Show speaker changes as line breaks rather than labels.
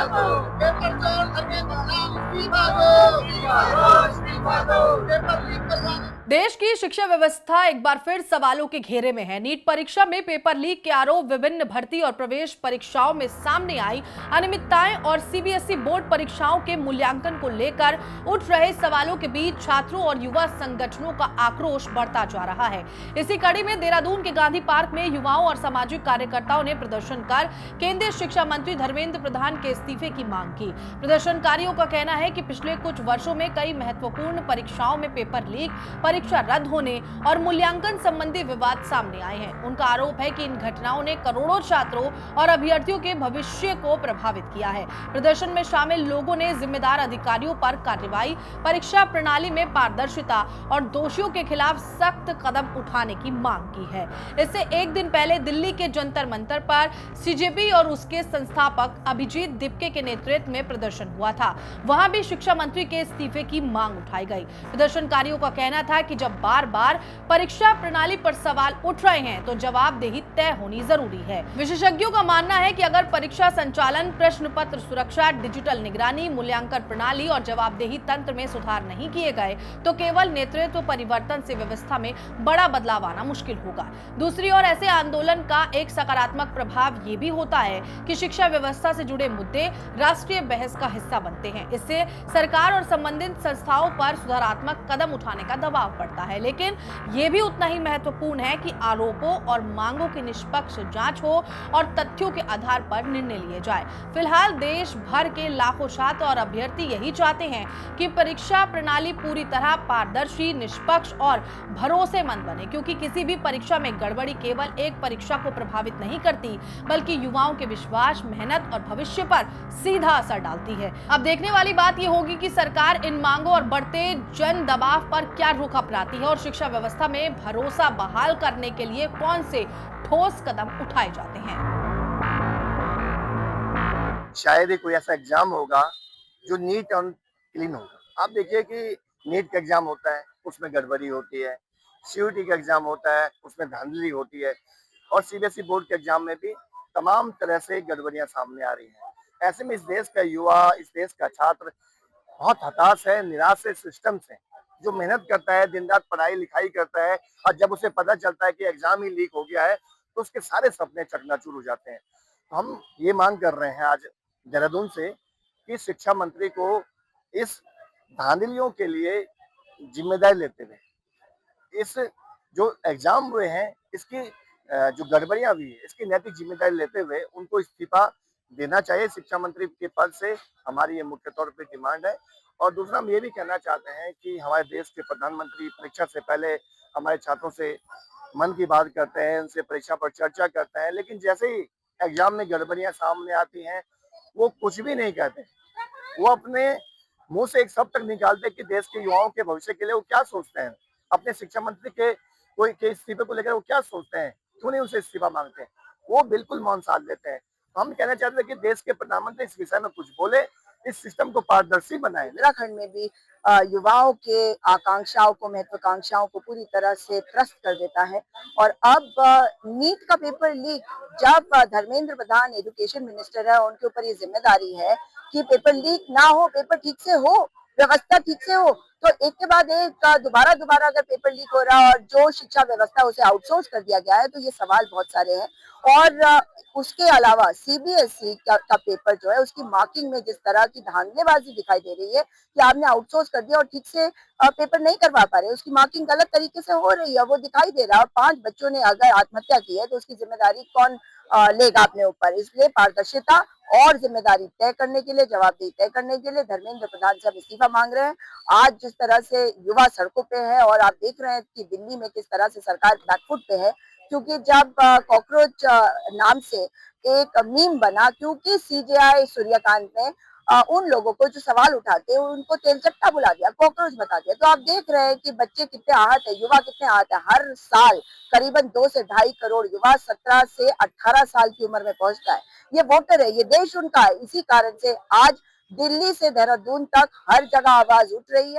दो, पेपर चोर धर्मेंद्र प्रधान इस्तीफा दो, इस्तीफा दो, पेपर लीक करवाने।
देश की शिक्षा व्यवस्था एक बार फिर सवालों के घेरे में है। नीट परीक्षा में पेपर लीक के आरोप, विभिन्न भर्ती और प्रवेश परीक्षाओं में सामने आई अनियमितताएं और सीबीएसई बोर्ड परीक्षाओं के मूल्यांकन को लेकर उठ रहे सवालों के बीच छात्रों और युवा संगठनों का आक्रोश बढ़ता जा रहा है। इसी कड़ी में देहरादून के गांधी पार्क में युवाओं और सामाजिक कार्यकर्ताओं ने प्रदर्शन कर केंद्रीय शिक्षा मंत्री धर्मेंद्र प्रधान के इस्तीफे की मांग की। प्रदर्शनकारियों का कहना है कि पिछले कुछ वर्षों में कई महत्वपूर्ण परीक्षाओं में पेपर लीक, परीक्षा रद्द होने और मूल्यांकन संबंधी विवाद सामने आए हैं। उनका आरोप है कि इन घटनाओं ने करोड़ों छात्रों और अभ्यर्थियों के भविष्य को प्रभावित किया है। प्रदर्शन में शामिल लोगों ने जिम्मेदार अधिकारियों पर कार्रवाई, परीक्षा प्रणाली में पारदर्शिता और दोषियों के खिलाफ सख्त कदम उठाने की मांग की है। इससे एक दिन पहले दिल्ली के जंतर मंतर पर सीजेपी और उसके संस्थापक अभिजीत दिपके के नेतृत्व में प्रदर्शन हुआ था। वहां भी शिक्षा मंत्री के इस्तीफे की मांग उठाई गई। प्रदर्शनकारियों का कहना था कि जब बार बार परीक्षा प्रणाली पर सवाल उठ रहे हैं तो जवाबदेही तय होनी जरूरी है। विशेषज्ञों का मानना है कि अगर परीक्षा संचालन, प्रश्न पत्र सुरक्षा, डिजिटल निगरानी, मूल्यांकन प्रणाली और जवाबदेही तंत्र में सुधार नहीं किए गए तो केवल नेतृत्व परिवर्तन से व्यवस्था में बड़ा बदलाव आना मुश्किल होगा। दूसरी ओर ऐसे आंदोलन का एक सकारात्मक प्रभाव ये भी होता है कि शिक्षा व्यवस्था से जुड़े मुद्दे राष्ट्रीय बहस का हिस्सा बनते हैं। इससे सरकार और संबंधित संस्थाओं पर सुधारात्मक कदम उठाने का दबाव पड़ता है। लेकिन यह भी उतना ही महत्वपूर्ण है कि आरोपों और मांगों की निष्पक्ष जांच हो और तथ्यों के आधार पर निर्णय लिए जाए। फिलहाल देश भर के लाखों छात्र और अभ्यर्थी यही चाहते हैं कि परीक्षा प्रणाली पूरी तरह पारदर्शी, निष्पक्ष और भरोसेमंद बने, क्योंकि किसी भी परीक्षा में गड़बड़ी केवल एक परीक्षा को प्रभावित नहीं करती बल्कि युवाओं के विश्वास, मेहनत और भविष्य पर सीधा असर डालती है। अब देखने वाली बात यह होगी कि सरकार इन मांगों और बढ़ते जन दबाव पर क्या रुख अपनाती है और शिक्षा व्यवस्था में भरोसा बहाल करने के लिए कौन से ठोस कदम उठाए जाते हैं।
शायद ही कोई ऐसा एग्जाम होगा जो नीट और क्लीन होगा। आप देखिए कि नीट का एग्जाम होता है, उसमें गड़बड़ी होती है, सीयूईटी का एग्जाम होता है, उसमें धांधली होती है, और सीबीएसई बोर्ड के एग्जाम में भी तमाम तरह से गड़बड़ियां सामने आ रही हैं। ऐसे में इस देश का युवा, इस देश का छात्र बहुत हताश है, निराश है सिस्टम से। जो मेहनत करता है, दिन रात पढ़ाई लिखाई करता है, और जब उसे पता चलता है कि एग्जाम ही लीक हो गया है तो उसके सारे सपने चकनाचूर हो जाते हैं। तो हम ये मांग कर रहे हैं आज देहरादून से कि शिक्षा मंत्री को इस धांधलियों के लिए जिम्मेदारी लेते हुए, इस जो एग्जाम हुए हैं, इसकी जो गड़बड़ियां हुई है, इसकी नैतिक जिम्मेदारी लेते हुए उनको इस्तीफा देना चाहिए शिक्षा मंत्री के पद से। हमारी ये मुख्य तौर पे डिमांड है। और दूसरा हम ये भी कहना चाहते हैं कि हमारे देश के प्रधानमंत्री परीक्षा से पहले हमारे छात्रों से मन की बात करते हैं, उनसे परीक्षा पर चर्चा करते हैं, लेकिन जैसे ही एग्जाम में गड़बड़ियां सामने आती हैं वो कुछ भी नहीं कहते। वो अपने मुंह से एक शब्द तक निकालते हैं कि देश के युवाओं के भविष्य के लिए वो क्या सोचते हैं। अपने शिक्षा मंत्री के कोई के इस्तीफे को लेकर वो क्या सोचते हैं, क्यों नहीं उनसे इस्तीफा मांगते हैं। वो बिल्कुल मौन साध लेते हैं। तो हम कहना चाहते हैं कि देश के प्रधानमंत्री इस विषय में कुछ बोले, इस सिस्टम को पारदर्शी बनाए।
उत्तराखंड में भी युवाओं के आकांक्षाओं को, महत्वाकांक्षाओं को पूरी तरह से त्रस्त कर देता है। और अब नीट का पेपर लीक, जब धर्मेंद्र प्रधान एजुकेशन मिनिस्टर है, उनके ऊपर ये जिम्मेदारी है कि पेपर लीक ना हो, पेपर ठीक से हो, व्यवस्था ठीक से हो। तो एक के बाद एक दोबारा दोबारा अगर पेपर लीक हो रहा है और जो शिक्षा व्यवस्था उसे आउटसोर्स कर दिया गया है, तो ये सवाल बहुत सारे हैं। और उसके अलावा सीबीएसई का पेपर जो है, उसकी मार्किंग में जिस तरह की धांधलेबाजी दिखाई दे रही है कि आपने आउटसोर्स कर दिया और ठीक से पेपर नहीं करवा पा रहे, उसकी मार्किंग गलत तरीके से हो रही है, वो दिखाई दे रहा है। और 5 बच्चों ने अगर आत्महत्या की है तो उसकी जिम्मेदारी कौन लेगा अपने ऊपर। इसलिए पारदर्शिता और जिम्मेदारी तय करने के लिए, जवाबदेही तय करने के लिए धर्मेंद्र प्रधान से हम इस्तीफा मांग रहे हैं। आज जिस तरह से युवा सड़कों पे है और आप देख रहे हैं कि दिल्ली में किस तरह से सरकार बैकफुट पे है, क्योंकि जब कॉकरोच नाम से एक मीम बना, क्योंकि सीजेआई सूर्यकांत ने उन लोगों को जो सवाल उठाते हैं उनको तेलचट्टा बुला दिया, कॉकरोच बता दिया। तो आप देख रहे हैं कि बच्चे कितने आहत है, युवा कितने आहत है। हर साल करीबन 2 से ढाई करोड़ युवा 17 से 18 साल की उम्र में पहुंचता है। ये वोटर है, ये देश उनका है। इसी कारण से आज दिल्ली से देहरादून तक हर जगह आवाज उठ रही है।